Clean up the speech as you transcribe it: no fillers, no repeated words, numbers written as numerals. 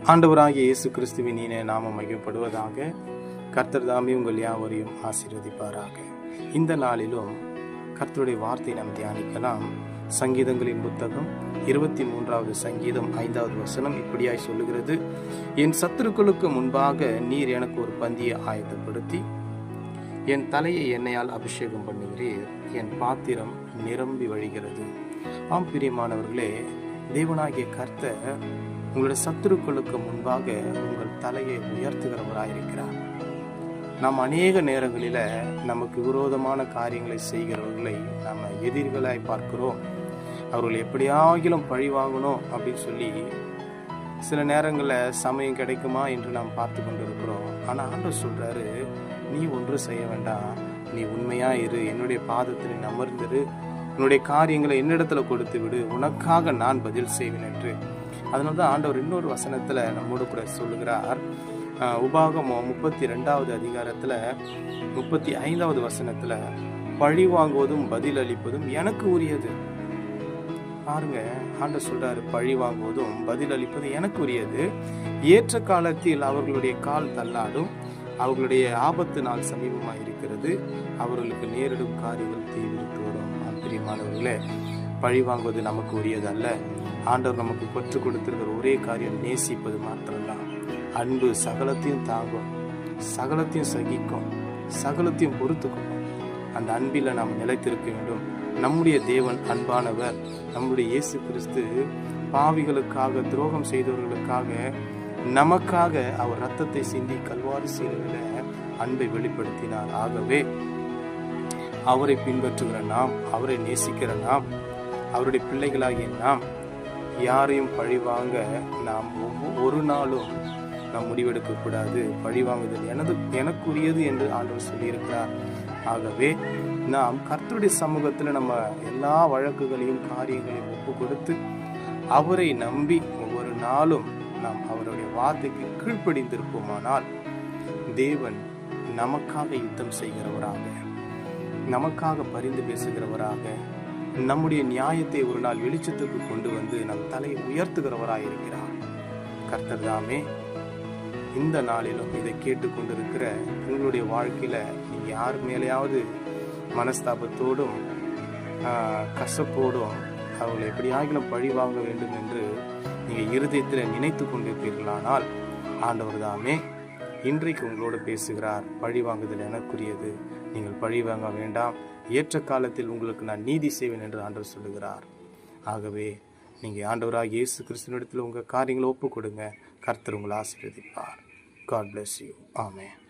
ஆண்டவராகிய இயேசு கிறிஸ்துவின் இனிய நாமம் மகிமைப்படுவதாக. கர்த்தர் தாமே உங்கள் யாவரையும் ஆசீர்வதிப்பாராக. இந்த நாளிலும் கர்த்தருடைய வார்த்தை நாம் தியானிக்கலாம். சங்கீதங்களின் புத்தகம் 23வது சங்கீதம் 5வது வசனம் இப்படியாய் சொல்லுகிறது: என் சத்துருக்களுக்கு முன்பாக நீர் எனக்கு ஒரு பந்தியை ஆயத்தப்படுத்தி என் தலையை எண்ணெயால் அபிஷேகம் பண்ணுகிறீர், என் பாத்திரம் நிரம்பி வழிகிறது. ஆம் பிரியமானவர்களே, தேவனாகிய கர்த்தர் உங்களுடைய சத்துருக்களுக்கு முன்பாக உங்கள் தலையை உயர்த்துகிறவராயிருக்கிறார். நாம் அநேக நேரங்களில நமக்கு விரோதமான காரியங்களை செய்கிறவர்களை நம்ம எதிரிகளாய் பார்க்கிறோம். அவர்கள் எப்படியாகிலும் பழி வாங்கணும் அப்படின்னு சொல்லி சில நேரங்களில் சமயம் கிடைக்குமா என்று நாம் பார்த்து கொண்டு இருக்கிறோம். ஆனால் ஆண்டவர் சொல்றாரு, நீ ஒன்று செய்ய வேண்டாம், நீ உண்மையா இரு, என்னுடைய பாதத்தில் அமர்ந்திரு, உன்னுடைய காரியங்களை என்னிடத்துல கொடுத்து விடு, உனக்காக நான் பதில் செய்வேன் என்று. அதனால தான் ஆண்டவர் இன்னொரு வசனத்துல நம்மோடு கூட சொல்லுகிறார். உபாகமம் 32வது அதிகாரத்துல 35வது வசனத்துல, பழி வாங்குவதும் பதில் அளிப்பதும் எனக்கு உரியது. பாருங்க, ஆண்டவர் சொல்றாரு, பழி வாங்குவதும் பதில் அளிப்பதும் எனக்கு உரியது. ஏற்ற காலத்தில் அவர்களுடைய கால் தள்ளாடும், அவர்களுடைய ஆபத்து நாள் சமீபமாக இருக்கிறது, அவர்களுக்கு நேரிடும் காரியங்கள் தீவிரித்து வரும். பிரியமானவர்களே, பழி வாங்குவது நமக்கு உரியது அல்ல. ஆண்டவர் நமக்கு கற்றுக் கொடுத்திருக்கிற ஒரே காரியம் நேசிப்பது மாத்திரம்தான். அன்பு சகலத்தையும் தாங்கும், சகலத்தையும் சகிக்கும், சகலத்தையும் பொறுத்துக்கும். அந்த அன்பில நாம் நிலைத்திருக்க வேண்டும். நம்முடைய தேவன் அன்பானவர். நம்முடைய இயேசு கிறிஸ்து பாவிகளுக்காக, துரோகம் செய்தவர்களுக்காக, நமக்காக அவர் ரத்தத்தை சிந்தி கல்வாரி சிலுவையில அன்பை வெளிப்படுத்தினார். ஆகவே அவரை பின்பற்றுகிற நாம், அவரை நேசிக்கிற நாம், அவருடைய பிள்ளைகளாகிய நாம் யாரையும் பழி வாங்க நாம் ஒரு நாளும் நாம் முடிவெடுக்க கூடாது. பழி வாங்குதல் எனக்குரியது என்று ஆண்டவர் சொல்லியிருக்கிறார். ஆகவே நாம் கர்த்தருடைய சமூகத்தில் நம்ம எல்லா வழக்குகளையும் காரியங்களையும் ஒப்பு கொடுத்து அவரை நம்பி ஒவ்வொரு நாளும் நாம் அவருடைய வார்த்தைக்கு கீழ்ப்படிந்திருப்போமானால் தேவன் நமக்காக யுத்தம் செய்கிறவராக, நமக்காக பரிந்து பேசுகிறவராக, நம்முடைய நியாயத்தை ஒரு நாள் வெளிச்சத்துக்கு கொண்டு வந்து நம் தலையை உயர்த்துகிறவராய் இருக்கிறார். கர்த்தர் தாமே இந்த நாளிலும் இதை கேட்டுக்கொண்டிருக்கிற உங்களுடைய வாழ்க்கையில நீங்க யார் மேலேயாவது மனஸ்தாபத்தோடும் கசப்போடும் அவங்களை எப்படியாகிலும் பழி வாங்க வேண்டும் என்று நீங்க இருதயத்தில் நினைத்து கொண்டிருப்பீர்களானால் ஆண்டவர் தாமே இன்றைக்கு உங்களோடு பேசுகிறார். பழி வாங்குதல் எனக்குரியது, நீங்கள் பழி வாங்க வேண்டாம், ஏற்ற காலத்தில் உங்களுக்கு நான் நீதி செய்வேன் என்று ஆண்டவர் சொல்லுகிறார். ஆகவே நீங்கள் ஆண்டவராக இயேசு கிறிஸ்துவினிடத்தில் உங்கள் காரியங்களை ஒப்பு கொடுங்க. கர்த்தர் உங்களை ஆசீர்வதிப்பார். God bless you. Amen.